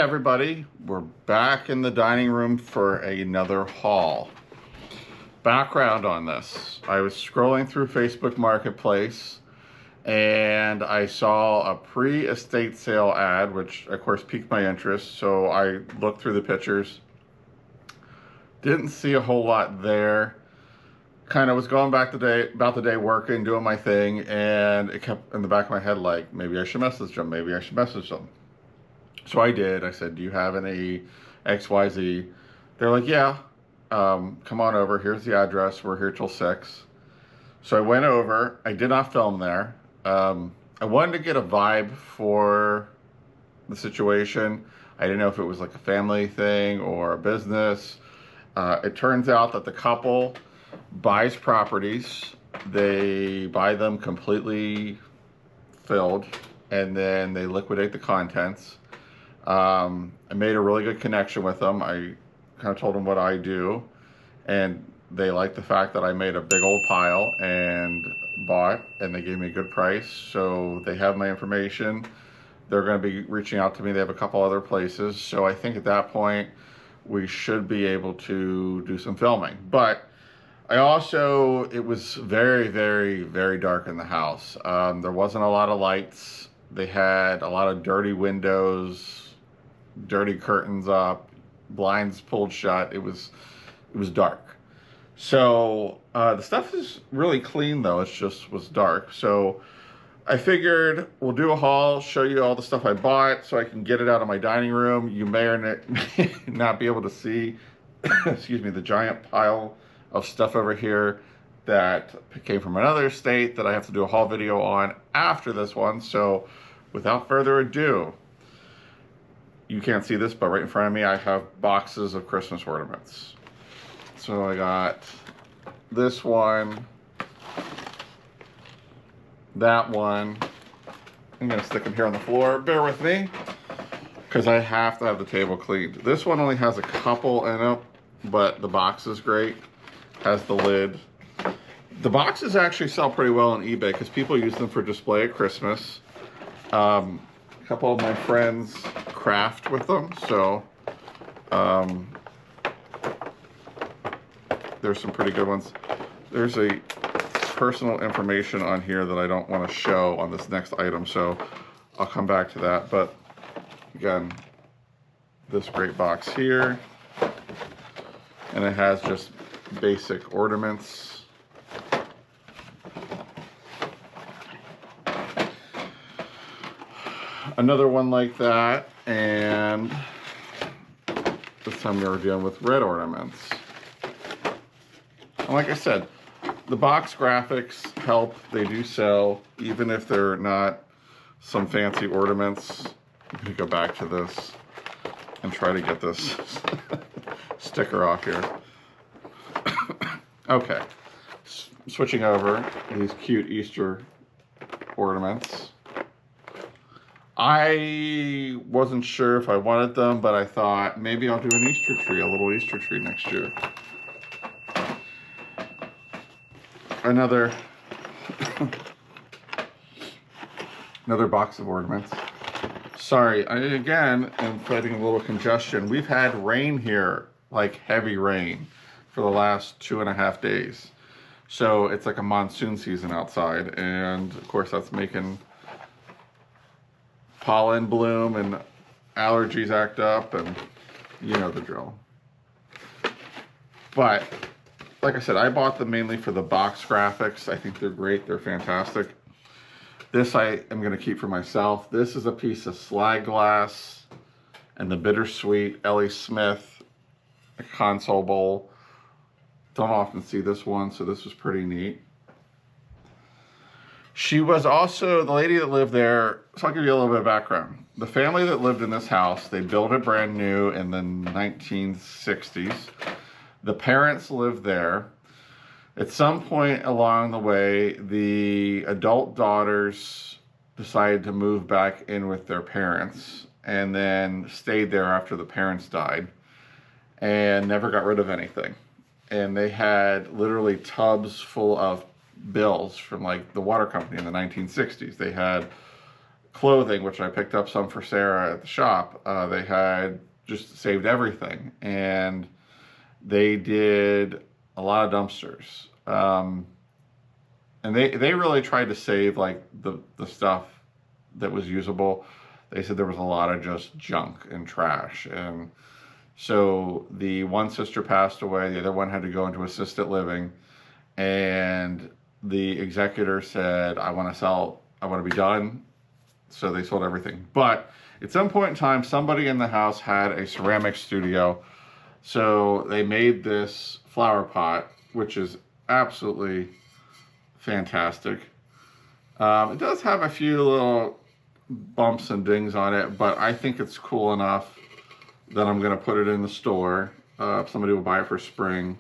everybody, we're back in the dining room for another haul. Background on this, I was scrolling through Facebook Marketplace and I saw a pre-estate sale ad, which of course piqued my interest, so I looked through the pictures. Didn't see a whole lot there. Kind of was going back about the day working, doing my thing, and it kept in the back of my head like, maybe I should message them, maybe I should message them. So I did. I said, do you have any XYZ? They're like, yeah, come on over. Here's the address. We're here till 6. So I went over. I did not film there. I wanted to get a vibe for the situation. I didn't know if it was like a family thing or a business. It turns out that the couple buys properties. They buy them completely filled, and then they liquidate the contents. I made a really good connection with them. I kind of told them what I do, and they liked the fact that I made a big old pile and bought, and they gave me a good price. So they have my information. They're going to be reaching out to me. They have a couple other places. So I think at that point, we should be able to do some filming. But it was very, very, very dark in the house. There wasn't a lot of lights. They had a lot of dirty windows, dirty curtains up, blinds pulled shut. It was dark. So the stuff is really clean though. It just was dark. So I figured we'll do a haul, show you all the stuff I bought so I can get it out of my dining room. You may or may not be able to see, excuse me, the giant pile of stuff over here that came from another state that I have to do a haul video on after this one. So without further ado, you can't see this, but right in front of me, I have boxes of Christmas ornaments. So I got this one, that one. I'm gonna stick them here on the floor. Bear with me, because I have to have the table cleaned. This one only has a couple in it, but the box is great. Has the lid. The boxes actually sell pretty well on eBay because people use them for display at Christmas. A couple of my friends craft with them, so there's some pretty good ones. There's a personal information on here that I don't want to show on this next item, so I'll come back to that. But again, this great box here, and it has just basic ornaments. Another one like that, and this time we were dealing with red ornaments. And like I said, the box graphics help. They do sell, even if they're not some fancy ornaments. I'm gonna go back to this and try to get this sticker off here. Okay, switching over, these cute Easter ornaments. I wasn't sure if I wanted them, but I thought maybe I'll do an Easter tree, a little Easter tree next year. Another box of ornaments. Sorry, I again am fighting a little congestion. We've had rain here, like heavy rain, for the last 2.5 days. So it's like a monsoon season outside, and of course that's making pollen bloom and allergies act up, and you know the drill. But like I said, I bought them mainly for the box graphics. I think they're great. They're fantastic. This I am going to keep for myself. This is a piece of slag glass and the bittersweet Ellie Smith console bowl. Don't often see this one, so this was pretty neat. She was also the lady that lived there. So I'll give you a little bit of background. The family that lived in this house, they built it brand new in the 1960s. The parents lived there. At some point along the way, the adult daughters decided to move back in with their parents and then stayed there after the parents died and never got rid of anything. And they had literally tubs full of bills from like the water company in the 1960s. They had clothing, which I picked up some for Sarah at the shop. They had just saved everything, and they did a lot of dumpsters. And they really tried to save like the stuff that was usable. They said there was a lot of just junk and trash. And so the one sister passed away, the other one had to go into assisted living, and the executor said, I want to be done. So they sold everything. But at some point in time, somebody in the house had a ceramic studio. So they made this flower pot, which is absolutely fantastic. It does have a few little bumps and dings on it, but I think it's cool enough that I'm going to put it in the store. Somebody will buy it for spring.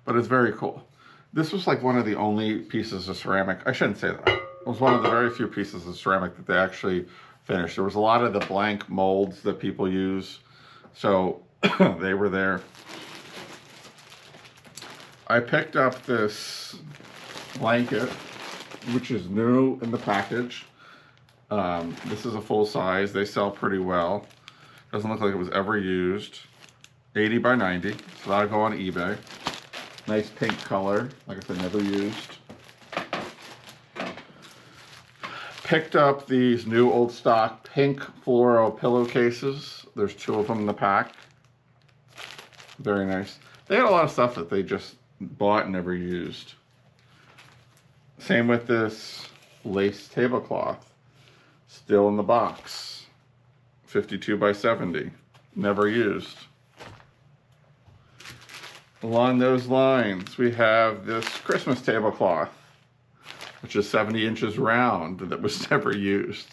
But it's very cool. This was like one of the only pieces of ceramic. I shouldn't say that. It was one of the very few pieces of ceramic that they actually finished. There was a lot of the blank molds that people use. So they were there. I picked up this blanket, which is new in the package. This is a full size. They sell pretty well. Doesn't look like it was ever used. 80 by 90, so that'll go on eBay. Nice pink color, like I said, never used. Picked up these new old stock pink fluoro pillowcases. There's 2 of them in the pack. Very nice. They had a lot of stuff that they just bought and never used. Same with this lace tablecloth. Still in the box. 52 by 70. Never used. Along those lines, we have this Christmas tablecloth, which is 70 inches round, that was never used.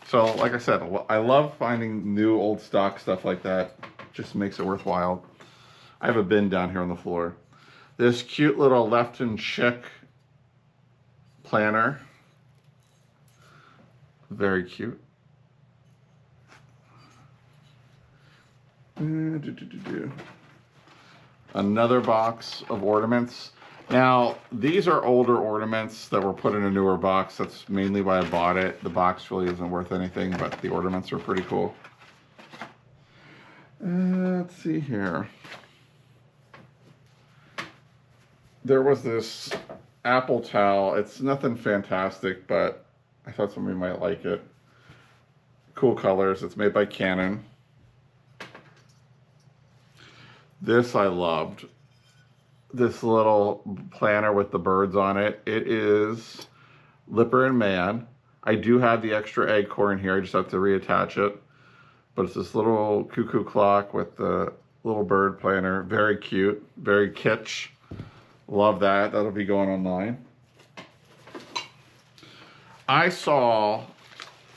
So, like I said, I love finding new old stock stuff like that. Just makes it worthwhile. I have a bin down here on the floor. This cute little Lefton Chic planner. Very cute. Another box of ornaments. Now, these are older ornaments that were put in a newer box. That's mainly why I bought it. The box really isn't worth anything, but the ornaments are pretty cool. Let's see here. There was this apple towel. It's nothing fantastic, but I thought somebody might like it. Cool colors. It's made by Canon. This I loved. This little planner with the birds on it. It is Lipper and Man. I do have the extra egg core in here. I just have to reattach it. But it's this little cuckoo clock with the little bird planner. Very cute. Very kitsch. Love that. That'll be going online. I saw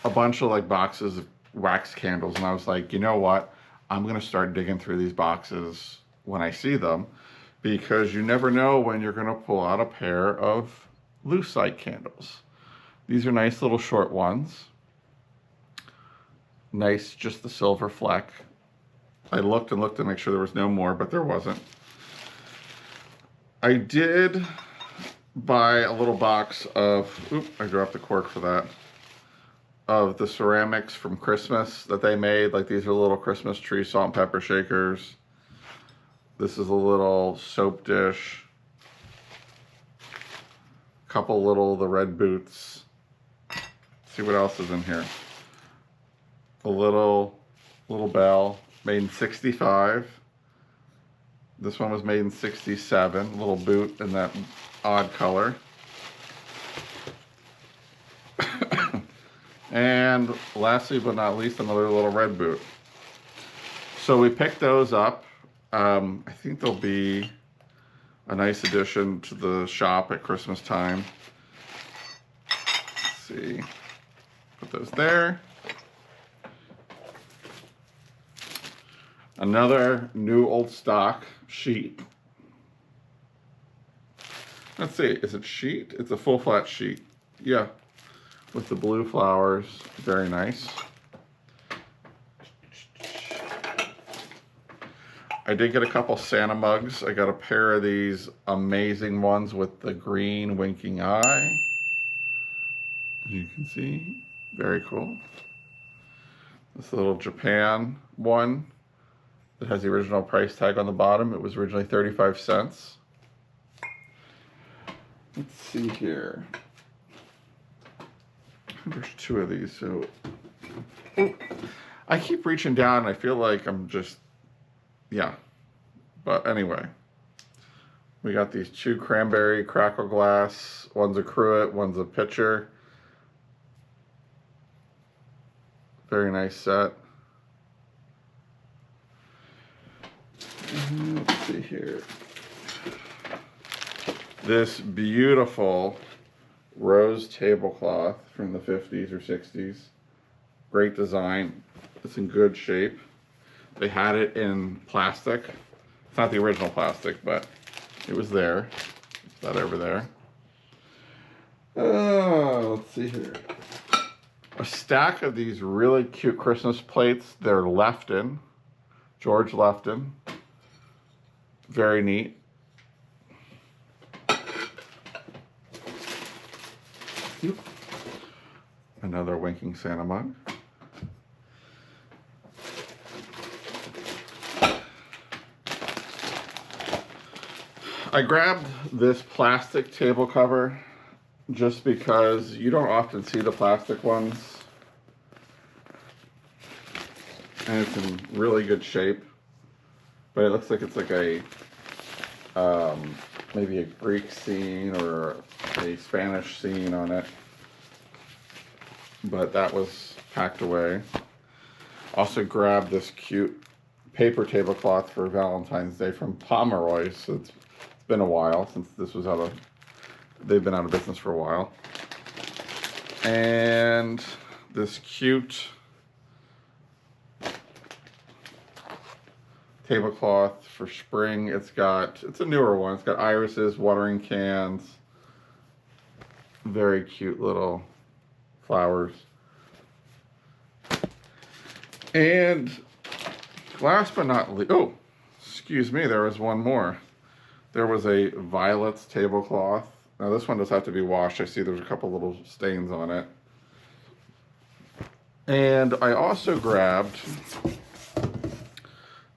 a bunch of like boxes of wax candles, and I was like, you know what? I'm going to start digging through these boxes when I see them, because you never know when you're going to pull out a pair of lucite candles. These are nice little short ones. Nice, just the silver fleck. I looked and looked to make sure there was no more, but there wasn't. I did buy a little box of, I dropped the cork for that, of the ceramics from Christmas that they made. Like, these are little Christmas tree salt and pepper shakers. This is a little soap dish. Couple little, the red boots. Let's see what else is in here. A little bell, made in 65. This one was made in 67. Little boot in that odd color. And lastly but not least, another little red boot. So we picked those up. I think they'll be a nice addition to the shop at Christmas time. Let's see. Put those there. Another new old stock sheet. Let's see, is it sheet? It's a full flat sheet. Yeah, with the blue flowers. Very nice. I did get a couple Santa mugs. I got a pair of these amazing ones with the green winking eye. As you can see, very cool. This little Japan one that has the original price tag on the bottom. It was originally 35 cents. Let's see here. There's two of these, so I keep reaching down and I feel like I'm just, yeah. But anyway, we got these two cranberry crackle glass. One's a cruet, one's a pitcher. Very nice set. Let's see here. This beautiful rose tablecloth from the 50s or 60s. Great design. It's in good shape. They had it in plastic. It's not the original plastic, but it was there. That over there. Let's see here. A stack of these really cute Christmas plates. They're Lefton. George Lefton. Very neat. Another Winking Santa mug. I grabbed this plastic table cover just because you don't often see the plastic ones. And it's in really good shape. But it looks like it's like a, maybe a Greek scene or a Spanish scene on it. But that was packed away. Also grabbed this cute paper tablecloth for Valentine's Day from Pomeroy's. So it's been a while since this was they've been out of business for a while. And this cute tablecloth for spring. It's a newer one. It's got irises, watering cans, very cute little flowers. And last but not least, oh, excuse me, there was one more. There was a violets tablecloth. Now this one does have to be washed. I see there's a couple little stains on it. And I also grabbed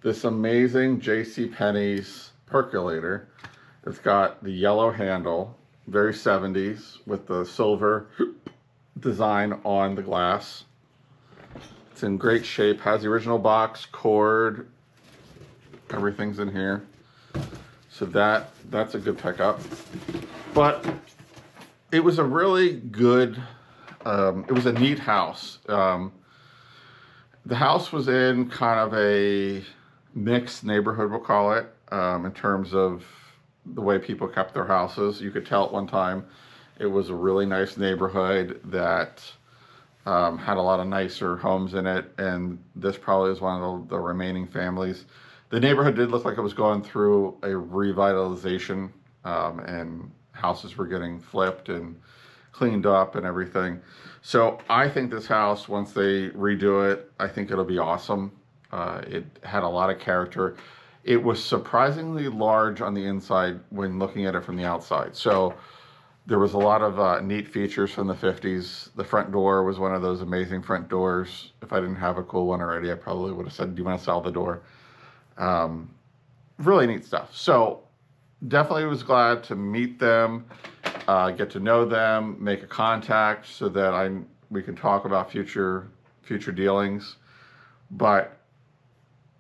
this amazing JCPenney's percolator. It's got the yellow handle, very 70s, with the silver design on the glass. It's in great shape, has the original box, cord, everything's in here. So that's a good pickup. But it was a really good, it was a neat house. The house was in kind of a mixed neighborhood, we'll call it, in terms of the way people kept their houses. You could tell at one time it was a really nice neighborhood that had a lot of nicer homes in it, and this probably is one of the remaining families. The neighborhood did look like it was going through a revitalization, and houses were getting flipped and cleaned up and everything. So I think this house, once they redo it, I think it'll be awesome. It had a lot of character. It was surprisingly large on the inside when looking at it from the outside. So there was a lot of neat features from the 50s. The front door was one of those amazing front doors. If I didn't have a cool one already, I probably would have said, do you want to sell the door? Really neat stuff. So definitely was glad to meet them, get to know them, make a contact so that we can talk about future dealings. But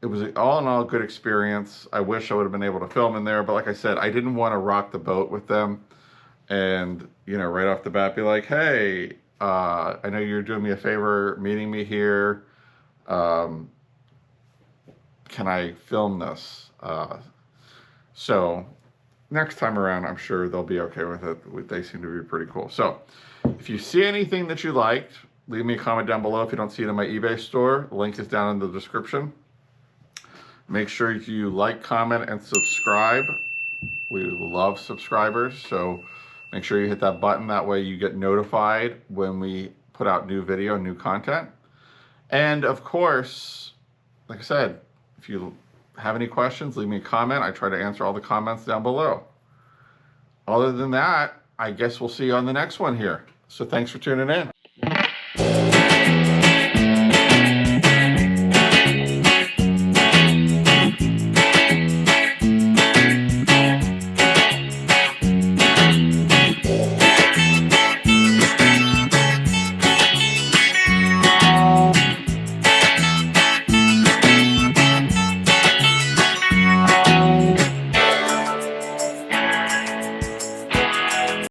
it was all in all a good experience. I wish I would have been able to film in there, but like I said, I didn't want to rock the boat with them and, you know, right off the bat be like, hey, I know you're doing me a favor meeting me here. Can I film this? So next time around, I'm sure they'll be okay with it. They seem to be pretty cool. So if you see anything that you liked, leave me a comment down below. If you don't see it in my eBay store, the link is down in the description. Make sure you like, comment, and subscribe. We love subscribers, so make sure you hit that button. That way you get notified when we put out new video, new content. And of course, like I said, if you have any questions, leave me a comment. I try to answer all the comments down below. Other than that, I guess we'll see you on the next one here. So thanks for tuning in.